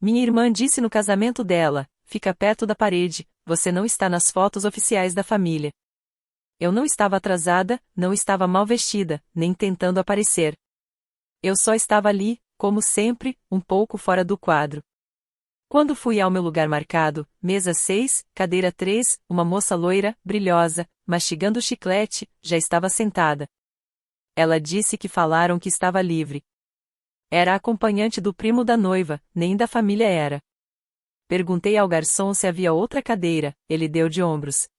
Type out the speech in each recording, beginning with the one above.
Minha irmã disse no casamento dela: fica perto da parede, você não está nas fotos oficiais da família. Eu não estava atrasada, não estava mal vestida, nem tentando aparecer. Eu só estava ali, como sempre, um pouco fora do quadro. Quando fui ao meu lugar marcado, mesa 6, cadeira 3, uma moça loira, brilhosa, mastigando chiclete, já estava sentada. Ela disse que falaram que estava livre. Era acompanhante do primo da noiva, nem da família era. Perguntei ao garçom se havia outra cadeira, ele deu de ombros.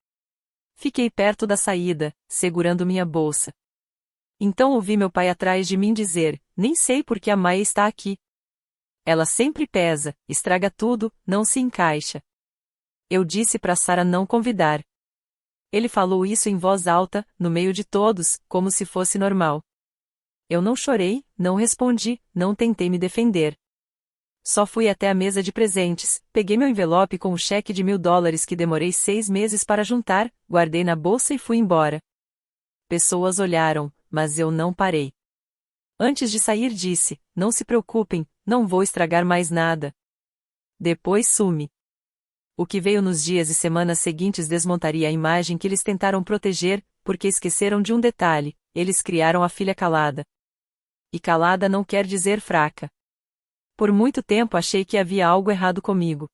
Fiquei perto da saída, segurando minha bolsa. Então ouvi meu pai atrás de mim dizer: nem sei por que a Maia está aqui. Ela sempre pesa, estraga tudo, não se encaixa. Eu disse para Sara não convidar. Ele falou isso em voz alta, no meio de todos, como se fosse normal. Eu não chorei, não respondi, não tentei me defender. Só fui até a mesa de presentes, peguei meu envelope com o cheque de $1000 que demorei 6 meses para juntar, guardei na bolsa e fui embora. Pessoas olharam, mas eu não parei. Antes de sair disse: não se preocupem, não vou estragar mais nada. Depois sumi. O que veio nos dias e semanas seguintes desmontaria a imagem que eles tentaram proteger, porque esqueceram de um detalhe: eles criaram a filha calada. E calada não quer dizer fraca. Por muito tempo achei que havia algo errado comigo.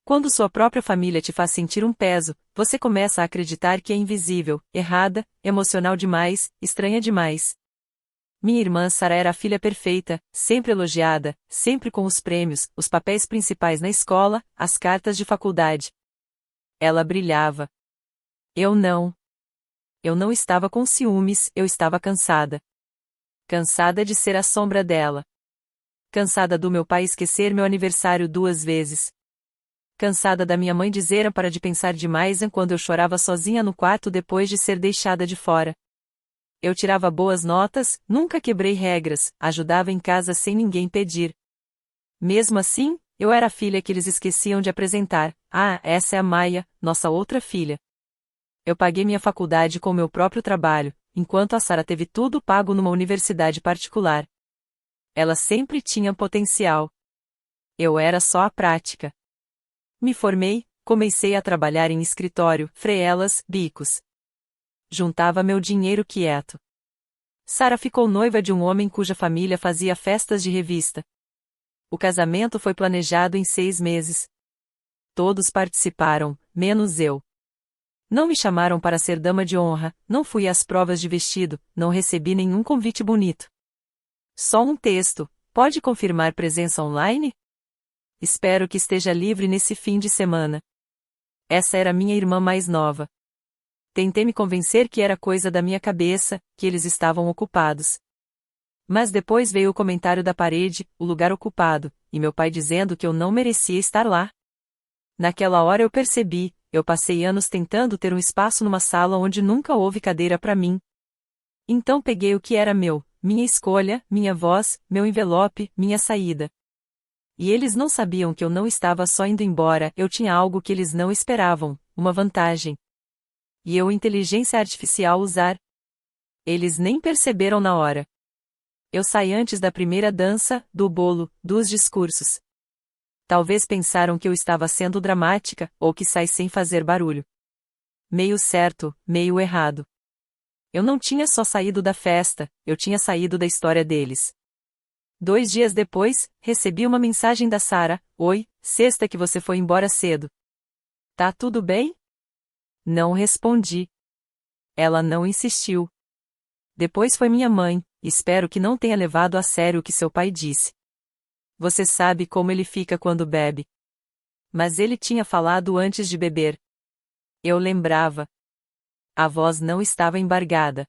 Quando sua própria família te faz sentir um peso, você começa a acreditar que é invisível, errada, emocional demais, estranha demais. Minha irmã Sara era a filha perfeita, sempre elogiada, sempre com os prêmios, os papéis principais na escola, as cartas de faculdade. Ela brilhava. Eu não. Eu não estava com ciúmes, eu estava cansada. Cansada de ser a sombra dela. Cansada do meu pai esquecer meu aniversário 2 vezes. Cansada da minha mãe dizer para de pensar demais quando eu chorava sozinha no quarto depois de ser deixada de fora. Eu tirava boas notas, nunca quebrei regras, ajudava em casa sem ninguém pedir. Mesmo assim, eu era a filha que eles esqueciam de apresentar. Ah, essa é a Maia, nossa outra filha. Eu paguei minha faculdade com meu próprio trabalho, enquanto a Sara teve tudo pago numa universidade particular. Ela sempre tinha potencial. Eu era só a prática. Me formei, comecei a trabalhar em escritório, freelas, bicos. Juntava meu dinheiro quieto. Sara ficou noiva de um homem cuja família fazia festas de revista. O casamento foi planejado em 6 meses. Todos participaram, menos eu. Não me chamaram para ser dama de honra, não fui às provas de vestido, não recebi nenhum convite bonito. Só um texto: pode confirmar presença online? Espero que esteja livre nesse fim de semana. Essa era minha irmã mais nova. Tentei me convencer que era coisa da minha cabeça, que eles estavam ocupados. Mas depois veio o comentário da parede, o lugar ocupado, e meu pai dizendo que eu não merecia estar lá. Naquela hora eu percebi, eu passei anos tentando ter um espaço numa sala onde nunca houve cadeira para mim. Então peguei o que era meu, minha escolha, minha voz, meu envelope, minha saída. E eles não sabiam que eu não estava só indo embora, eu tinha algo que eles não esperavam, uma vantagem. E eu inteligência artificial usar. Eles nem perceberam na hora. Eu saí antes da primeira dança, do bolo, dos discursos. Talvez pensaram que eu estava sendo dramática, ou que saí sem fazer barulho. Meio certo, meio errado. Eu não tinha só saído da festa, eu tinha saído da história deles. 2 dias depois, recebi uma mensagem da Sara: oi, sexta que você foi embora cedo. Tá tudo bem? Não respondi. Ela não insistiu. Depois foi minha mãe: espero que não tenha levado a sério o que seu pai disse. Você sabe como ele fica quando bebe. Mas ele tinha falado antes de beber. Eu lembrava. A voz não estava embargada.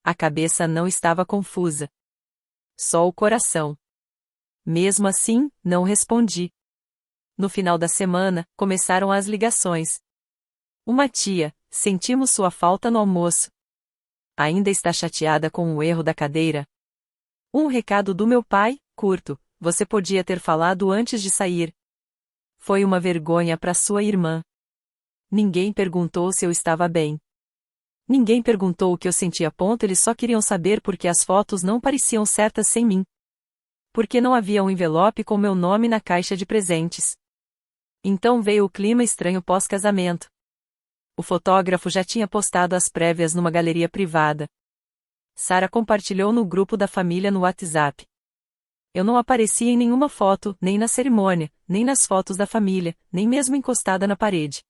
A cabeça não estava confusa. Só o coração. Mesmo assim, não respondi. No final da semana, começaram as ligações. Uma tia: sentimos sua falta no almoço. Ainda está chateada com o erro da cadeira? Um recado do meu pai, curto: você podia ter falado antes de sair. Foi uma vergonha para sua irmã. Ninguém perguntou se eu estava bem. Ninguém perguntou o que eu sentia. Eles só queriam saber porque as fotos não pareciam certas sem mim. Porque não havia um envelope com meu nome na caixa de presentes. Então veio o clima estranho pós-casamento. O fotógrafo já tinha postado as prévias numa galeria privada. Sara compartilhou no grupo da família no WhatsApp. Eu não aparecia em nenhuma foto, nem na cerimônia, nem nas fotos da família, nem mesmo encostada na parede.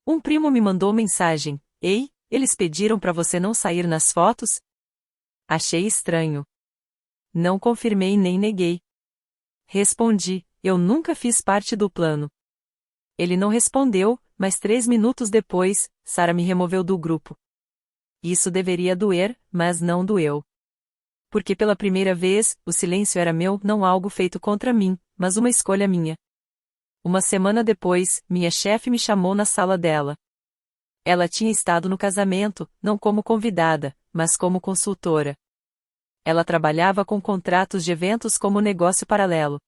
Um primo me mandou mensagem: Ei, eles pediram para você não sair nas fotos? Achei estranho. Não confirmei nem neguei. Respondi: eu nunca fiz parte do plano. Ele não respondeu, mas 3 minutos depois, Sara me removeu do grupo. Isso deveria doer, mas não doeu. Porque pela primeira vez, o silêncio era meu, não algo feito contra mim, mas uma escolha minha. Uma semana depois, minha chefe me chamou na sala dela. Ela tinha estado no casamento, não como convidada, mas como consultora. Ela trabalhava com contratos de eventos como negócio paralelo.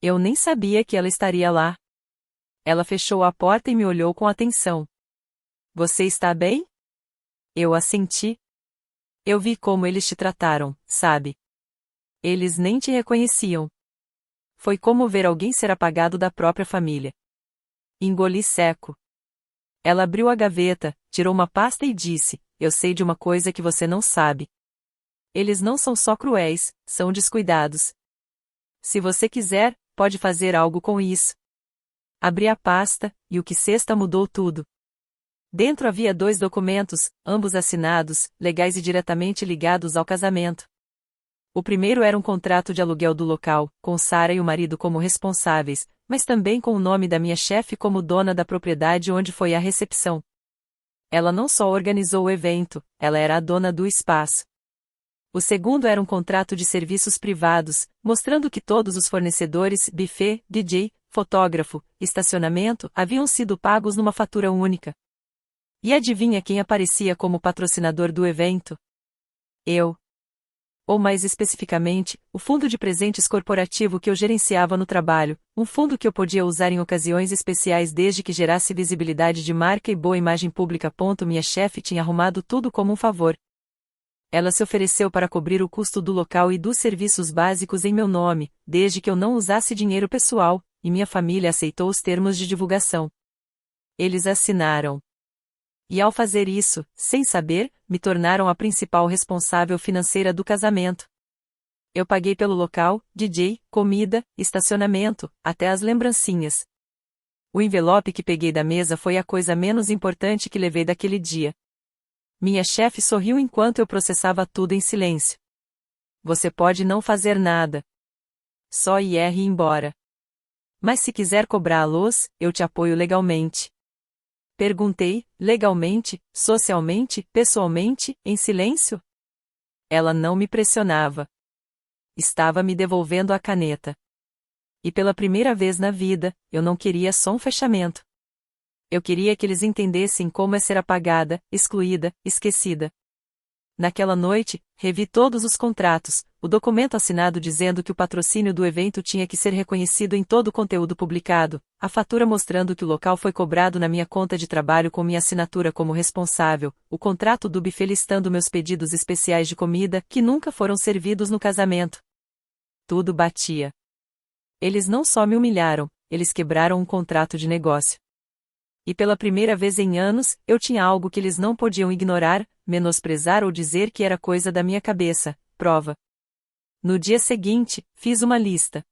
Eu nem sabia que ela estaria lá. Ela fechou a porta e me olhou com atenção. Você está bem? Eu assenti. Eu vi como eles te trataram, sabe? Eles nem te reconheciam. Foi como ver alguém ser apagado da própria família. Engoli seco. Ela abriu a gaveta, tirou uma pasta e disse: eu sei de uma coisa que você não sabe. Eles não são só cruéis, são descuidados. Se você quiser, pode fazer algo com isso. Abri a pasta, e o que cesta mudou tudo. Dentro havia 2 documentos, ambos assinados, legais e diretamente ligados ao casamento. O primeiro era um contrato de aluguel do local, com Sara e o marido como responsáveis, mas também com o nome da minha chefe como dona da propriedade onde foi a recepção. Ela não só organizou o evento, ela era a dona do espaço. O segundo era um contrato de serviços privados, mostrando que todos os fornecedores, buffet, DJ, fotógrafo, estacionamento, haviam sido pagos numa fatura única. E adivinha quem aparecia como patrocinador do evento? Eu. Ou mais especificamente, o fundo de presentes corporativo que eu gerenciava no trabalho, um fundo que eu podia usar em ocasiões especiais desde que gerasse visibilidade de marca e boa imagem pública. Minha chefe tinha arrumado tudo como um favor. Ela se ofereceu para cobrir o custo do local e dos serviços básicos em meu nome, desde que eu não usasse dinheiro pessoal, e minha família aceitou os termos de divulgação. Eles assinaram. E ao fazer isso, sem saber, me tornaram a principal responsável financeira do casamento. Eu paguei pelo local, DJ, comida, estacionamento, até as lembrancinhas. O envelope que peguei da mesa foi a coisa menos importante que levei daquele dia. Minha chefe sorriu enquanto eu processava tudo em silêncio. Você pode não fazer nada. Só ir e embora. Mas se quiser cobrar a luz, eu te apoio legalmente. Perguntei, legalmente, socialmente, pessoalmente, em silêncio? Ela não me pressionava. Estava me devolvendo a caneta. E pela primeira vez na vida, eu não queria só um fechamento. Eu queria que eles entendessem como é ser apagada, excluída, esquecida. Naquela noite, revi todos os contratos, o documento assinado dizendo que o patrocínio do evento tinha que ser reconhecido em todo o conteúdo publicado, a fatura mostrando que o local foi cobrado na minha conta de trabalho com minha assinatura como responsável, o contrato do buffet listando meus pedidos especiais de comida que nunca foram servidos no casamento. Tudo batia. Eles não só me humilharam, eles quebraram um contrato de negócio. E pela primeira vez em anos, eu tinha algo que eles não podiam ignorar, menosprezar ou dizer que era coisa da minha cabeça, prova. No dia seguinte, fiz uma lista.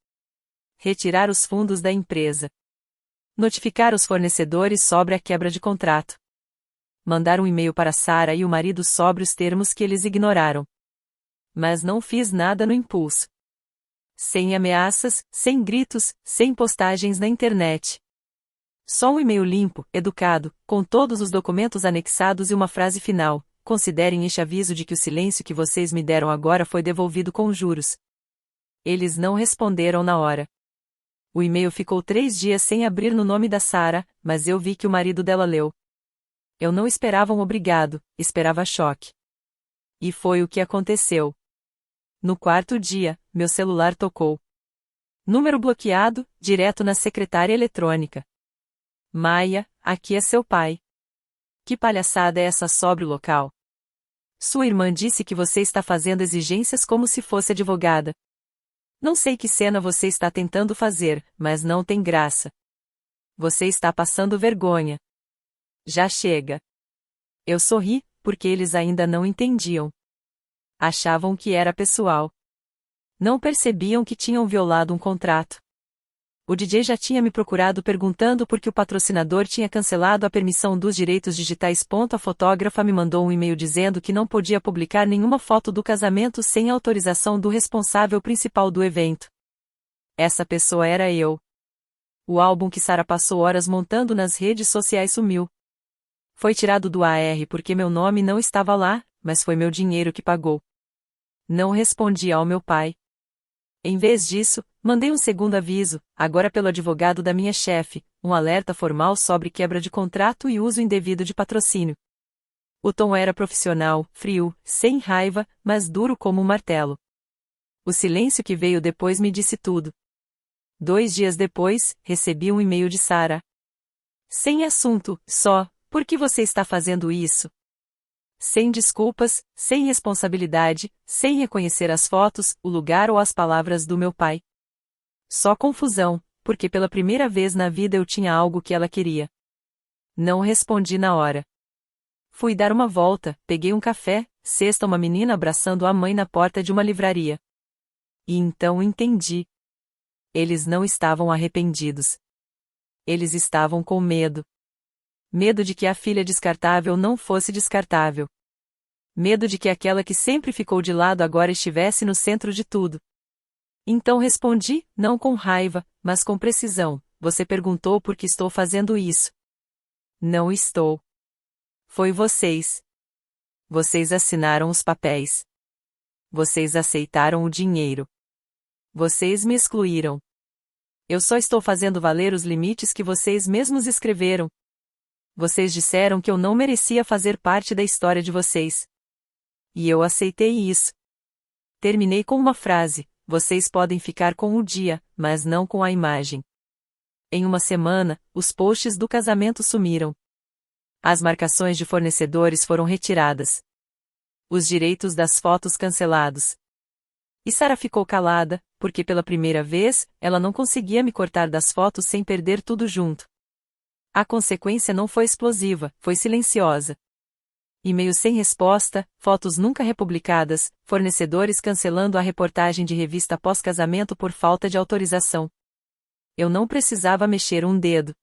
Retirar os fundos da empresa. Notificar os fornecedores sobre a quebra de contrato. Mandar um e-mail para Sara e o marido sobre os termos que eles ignoraram. Mas não fiz nada no impulso. Sem ameaças, sem gritos, sem postagens na internet. Só um e-mail limpo, educado, com todos os documentos anexados e uma frase final: considerem este aviso de que o silêncio que vocês me deram agora foi devolvido com juros. Eles não responderam na hora. O e-mail ficou 3 dias sem abrir no nome da Sara, mas eu vi que o marido dela leu. Eu não esperava um obrigado, esperava choque. E foi o que aconteceu. No 4º dia, meu celular tocou. Número bloqueado, direto na secretária eletrônica. Maia, aqui é seu pai. Que palhaçada é essa sobre o local? Sua irmã disse que você está fazendo exigências como se fosse advogada. Não sei que cena você está tentando fazer, mas não tem graça. Você está passando vergonha. Já chega. Eu sorri, porque eles ainda não entendiam. Achavam que era pessoal. Não percebiam que tinham violado um contrato. O DJ já tinha me procurado perguntando por que o patrocinador tinha cancelado a permissão dos direitos digitais. A fotógrafa me mandou um e-mail dizendo que não podia publicar nenhuma foto do casamento sem autorização do responsável principal do evento. Essa pessoa era eu. O álbum que Sarah passou horas montando nas redes sociais sumiu. Foi tirado do ar porque meu nome não estava lá, mas foi meu dinheiro que pagou. Não respondi ao meu pai. Em vez disso, mandei um segundo aviso, agora pelo advogado da minha chefe, um alerta formal sobre quebra de contrato e uso indevido de patrocínio. O tom era profissional, frio, sem raiva, mas duro como um martelo. O silêncio que veio depois me disse tudo. 2 dias depois, recebi um e-mail de Sarah. Sem assunto, só, por que você está fazendo isso? Sem desculpas, sem responsabilidade, sem reconhecer as fotos, o lugar ou as palavras do meu pai. Só confusão, porque pela primeira vez na vida eu tinha algo que ela queria. Não respondi na hora. Fui dar uma volta, peguei um café, sexta uma menina abraçando a mãe na porta de uma livraria. E então entendi. Eles não estavam arrependidos. Eles estavam com medo. Medo de que a filha descartável não fosse descartável. Medo de que aquela que sempre ficou de lado agora estivesse no centro de tudo. Então respondi, não com raiva, mas com precisão. Você perguntou por que estou fazendo isso. Não estou. Foi vocês. Vocês assinaram os papéis. Vocês aceitaram o dinheiro. Vocês me excluíram. Eu só estou fazendo valer os limites que vocês mesmos escreveram. Vocês disseram que eu não merecia fazer parte da história de vocês. E eu aceitei isso. Terminei com uma frase: vocês podem ficar com o dia, mas não com a imagem. Em uma semana, os posts do casamento sumiram. As marcações de fornecedores foram retiradas. Os direitos das fotos cancelados. E Sarah ficou calada, porque pela primeira vez, ela não conseguia me cortar das fotos sem perder tudo junto. A consequência não foi explosiva, foi silenciosa. E-mails sem resposta, fotos nunca republicadas, fornecedores cancelando a reportagem de revista pós-casamento por falta de autorização. Eu não precisava mexer um dedo.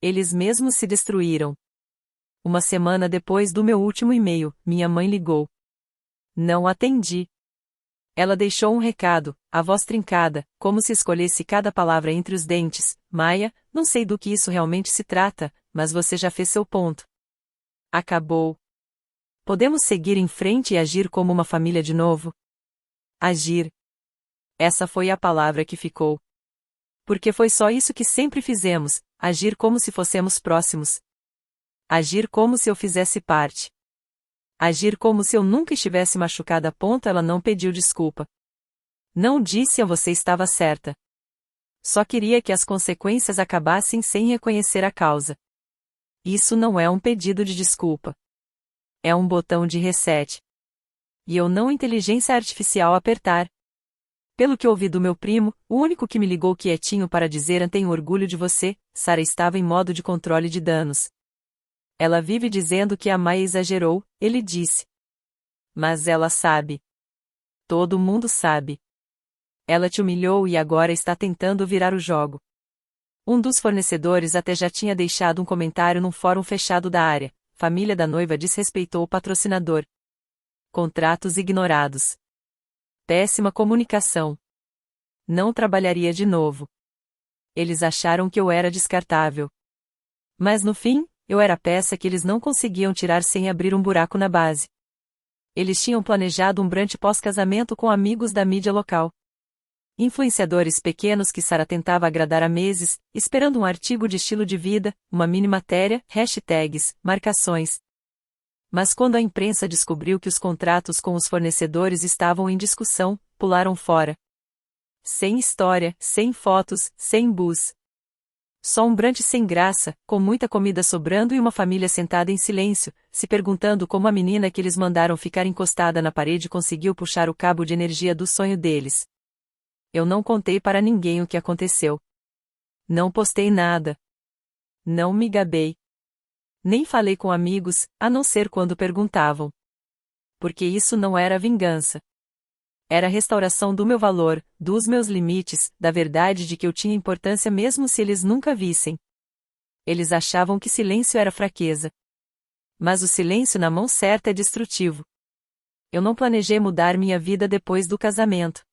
Eles mesmos se destruíram. Uma semana depois do meu último e-mail, minha mãe ligou. Não atendi. Ela deixou um recado, a voz trincada, como se escolhesse cada palavra entre os dentes. Maia, não sei do que isso realmente se trata, mas você já fez seu ponto. Acabou. Podemos seguir em frente e agir como uma família de novo? Agir. Essa foi a palavra que ficou. Porque foi só isso que sempre fizemos, agir como se fossemos próximos. Agir como se eu fizesse parte. Agir como se eu nunca estivesse machucada. Ela não pediu desculpa. Não disse a você estava certa. Só queria que as consequências acabassem sem reconhecer a causa. Isso não é um pedido de desculpa. É um botão de reset. E eu não inteligência artificial apertar. Pelo que ouvi do meu primo, o único que me ligou quietinho para dizer tenho orgulho de você, Sarah estava em modo de controle de danos. Ela vive dizendo que a Maia exagerou, ele disse. Mas ela sabe. Todo mundo sabe. Ela te humilhou e agora está tentando virar o jogo. Um dos fornecedores até já tinha deixado um comentário num fórum fechado da área. Família da noiva desrespeitou o patrocinador. Contratos ignorados. Péssima comunicação. Não trabalharia de novo. Eles acharam que eu era descartável. Mas no fim, eu era a peça que eles não conseguiam tirar sem abrir um buraco na base. Eles tinham planejado um brunch pós-casamento com amigos da mídia local. Influenciadores pequenos que Sarah tentava agradar há meses, esperando um artigo de estilo de vida, uma mini matéria, hashtags, marcações. Mas quando a imprensa descobriu que os contratos com os fornecedores estavam em discussão, pularam fora. Sem história, sem fotos, sem buzz. Só um brunch sem graça, com muita comida sobrando e uma família sentada em silêncio, se perguntando como a menina que eles mandaram ficar encostada na parede conseguiu puxar o cabo de energia do sonho deles. Eu não contei para ninguém o que aconteceu. Não postei nada. Não me gabei. Nem falei com amigos, a não ser quando perguntavam. Porque isso não era vingança. Era a restauração do meu valor, dos meus limites, da verdade de que eu tinha importância mesmo se eles nunca vissem. Eles achavam que silêncio era fraqueza. Mas o silêncio na mão certa é destrutivo. Eu não planejei mudar minha vida depois do casamento.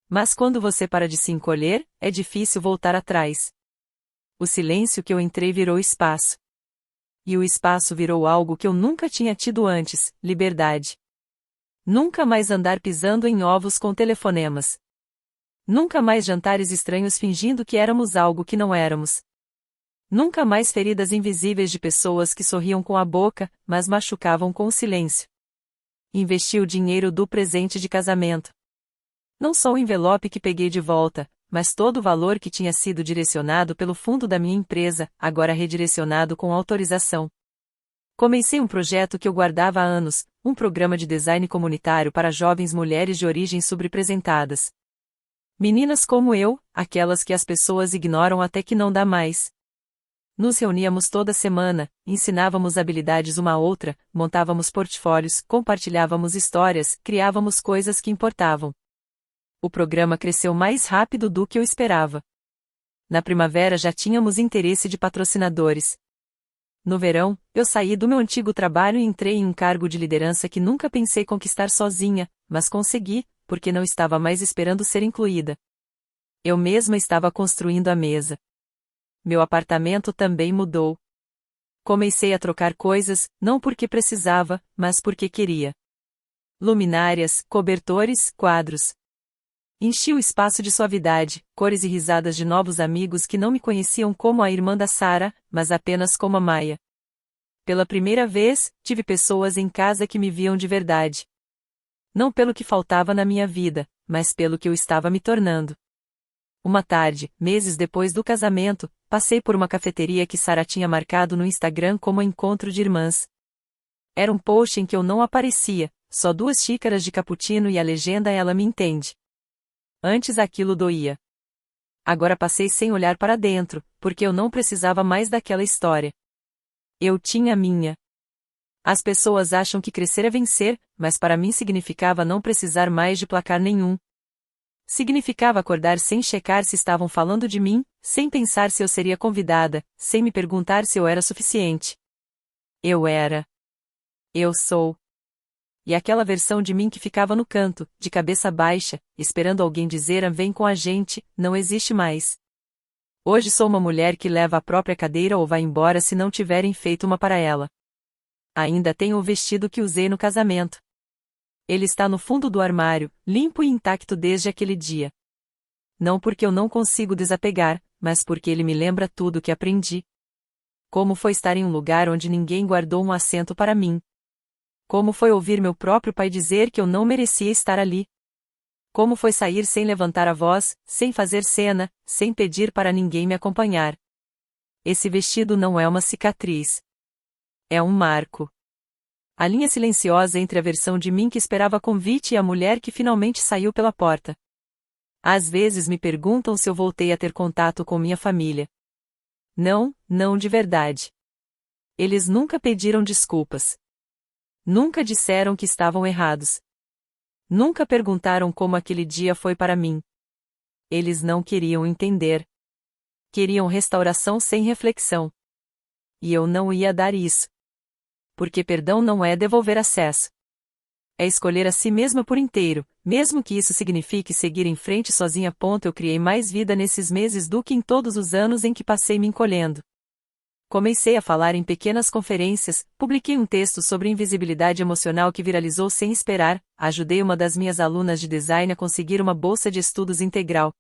Mas quando você para de se encolher, é difícil voltar atrás. O silêncio que eu entrei virou espaço. E o espaço virou algo que eu nunca tinha tido antes, liberdade. Nunca mais andar pisando em ovos com telefonemas. Nunca mais jantares estranhos fingindo que éramos algo que não éramos. Nunca mais feridas invisíveis de pessoas que sorriam com a boca, mas machucavam com o silêncio. Investi o dinheiro do presente de casamento. Não só o envelope que peguei de volta, mas todo o valor que tinha sido direcionado pelo fundo da minha empresa, agora redirecionado com autorização. Comecei um projeto que eu guardava há anos, um programa de design comunitário para jovens mulheres de origens subrepresentadas. Meninas como eu, aquelas que as pessoas ignoram até que não dá mais. Nos reuníamos toda semana, ensinávamos habilidades uma à outra, montávamos portfólios, compartilhávamos histórias, criávamos coisas que importavam. O programa cresceu mais rápido do que eu esperava. Na primavera já tínhamos interesse de patrocinadores. No verão, eu saí do meu antigo trabalho e entrei em um cargo de liderança que nunca pensei conquistar sozinha, mas consegui, porque não estava mais esperando ser incluída. Eu mesma estava construindo a mesa. Meu apartamento também mudou. Comecei a trocar coisas, não porque precisava, mas porque queria. Luminárias, cobertores, quadros. Enchi o espaço de suavidade, cores e risadas de novos amigos que não me conheciam como a irmã da Sara, mas apenas como a Maia. Pela primeira vez, tive pessoas em casa que me viam de verdade. Não pelo que faltava na minha vida, mas pelo que eu estava me tornando. Uma tarde, meses depois do casamento, passei por uma cafeteria que Sara tinha marcado no Instagram como encontro de irmãs. Era um post em que eu não aparecia, só 2 xícaras de cappuccino e a legenda "Ela me entende". Antes aquilo doía. Agora passei sem olhar para dentro, porque eu não precisava mais daquela história. Eu tinha a minha. As pessoas acham que crescer é vencer, mas para mim significava não precisar mais de placar nenhum. Significava acordar sem checar se estavam falando de mim, sem pensar se eu seria convidada, sem me perguntar se eu era suficiente. Eu era. Eu sou. E aquela versão de mim que ficava no canto, de cabeça baixa, esperando alguém dizer "vem com a gente", não existe mais. Hoje sou uma mulher que leva a própria cadeira ou vai embora se não tiverem feito uma para ela. Ainda tenho o vestido que usei no casamento. Ele está no fundo do armário, limpo e intacto desde aquele dia. Não porque eu não consigo desapegar, mas porque ele me lembra tudo que aprendi. Como foi estar em um lugar onde ninguém guardou um assento para mim. Como foi ouvir meu próprio pai dizer que eu não merecia estar ali. Como foi sair sem levantar a voz, sem fazer cena, sem pedir para ninguém me acompanhar. Esse vestido não é uma cicatriz. É um marco. A linha silenciosa entre a versão de mim que esperava convite e a mulher que finalmente saiu pela porta. Às vezes me perguntam se eu voltei a ter contato com minha família. Não, não de verdade. Eles nunca pediram desculpas. Nunca disseram que estavam errados. Nunca perguntaram como aquele dia foi para mim. Eles não queriam entender. Queriam restauração sem reflexão. E eu não ia dar isso. Porque perdão não é devolver acesso. É escolher a si mesma por inteiro, mesmo que isso signifique seguir em frente sozinha. Eu criei mais vida nesses meses do que em todos os anos em que passei me encolhendo. Comecei a falar em pequenas conferências, publiquei um texto sobre invisibilidade emocional que viralizou sem esperar, ajudei uma das minhas alunas de design a conseguir uma bolsa de estudos integral.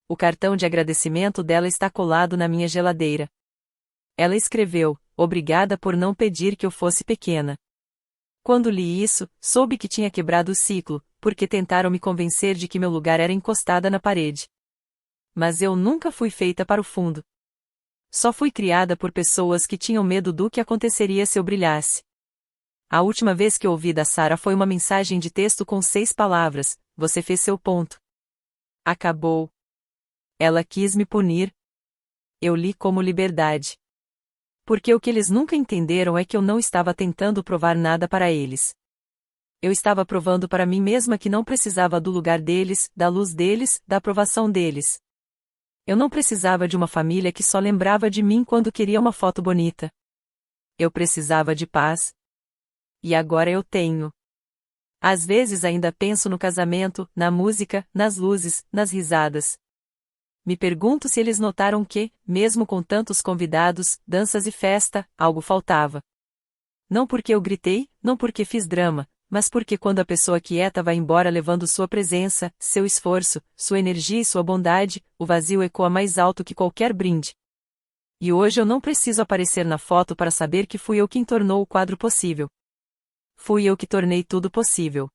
O cartão de agradecimento dela está colado na minha geladeira. Ela escreveu: "Obrigada por não pedir que eu fosse pequena." Quando li isso, soube que tinha quebrado o ciclo, porque tentaram me convencer de que meu lugar era encostada na parede. Mas eu nunca fui feita para o fundo. Só fui criada por pessoas que tinham medo do que aconteceria se eu brilhasse. A última vez que ouvi da Sara foi uma mensagem de texto com 6 palavras: "Você fez seu ponto." Acabou. Ela quis me punir. Eu li como liberdade. Porque o que eles nunca entenderam é que eu não estava tentando provar nada para eles. Eu estava provando para mim mesma que não precisava do lugar deles, da luz deles, da aprovação deles. Eu não precisava de uma família que só lembrava de mim quando queria uma foto bonita. Eu precisava de paz. E agora eu tenho. Às vezes ainda penso no casamento, na música, nas luzes, nas risadas. Me pergunto se eles notaram que, mesmo com tantos convidados, danças e festa, algo faltava. Não porque eu gritei, não porque fiz drama, mas porque quando a pessoa quieta vai embora levando sua presença, seu esforço, sua energia e sua bondade, o vazio ecoa mais alto que qualquer brinde. E hoje eu não preciso aparecer na foto para saber que fui eu quem tornou o quadro possível. Fui eu que tornei tudo possível.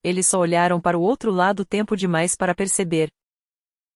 Eles só olharam para o outro lado tempo demais para perceber.